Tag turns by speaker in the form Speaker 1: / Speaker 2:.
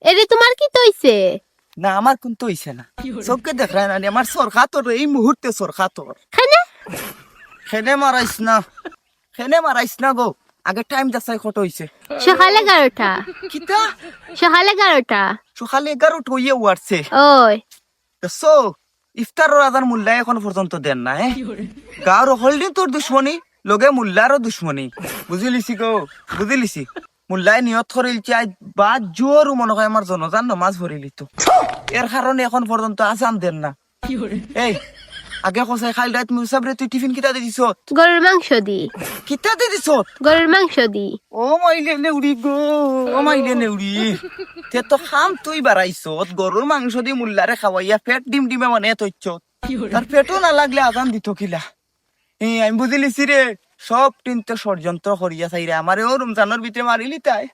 Speaker 1: এরে তোমার কি তৈছে?
Speaker 2: না আমার কিন্তু হইছে না, চোখকে দেখায় না আমার সরখা তোর এই মুহূর্তে সরখা তোর।
Speaker 1: খানে
Speaker 2: খেনে মারাইস না গো, আগে টাইম যাচাই কত হইছে।
Speaker 1: সকাল 11টা।
Speaker 2: কিতা
Speaker 1: সকাল 11টা।
Speaker 2: সকালে 11টা হইয়া উঠছে।
Speaker 1: ওই
Speaker 2: সো ইফতারের আদার মূল্য এখন পর্যন্ত দেন না। গাঁর হলদি তোর দুশ্মনী লগে মুল্লারও দুশ্মনী, বুঝিলিছি গো বুঝিলিছি। মুল্লায় নিয়ত করিলছি আজ বা জোর মনে হয় আমার জনজান নমাজ ভরিলি তো, এর কারণে এখন পর্যন্ত আসান দেন না। এই আগে কসাই খাইল রাত মুসাবরে তুই টিফিন কিতা দিছ?
Speaker 1: গরুর মাংস দি।
Speaker 2: কিতা দিছ?
Speaker 1: গরুর মাংস দি।
Speaker 2: ও মাইলে নেউরি গো, ও মাইলে নেউরি, তে তো খাম তুই বাড়াইছ গরুর মাংস দি মুল্লারে খাওয়াইয়া পেট ডিম ডিমে মানে তৈছ, তার পেটও না লাগলে আজান দিত কিলা। আমি বুঝিলিছি রে, সব টিনতে ষড়যন্ত্র করিয়া চাইরে আমারে ও রমজানের ভিতরে মারিলি তাই।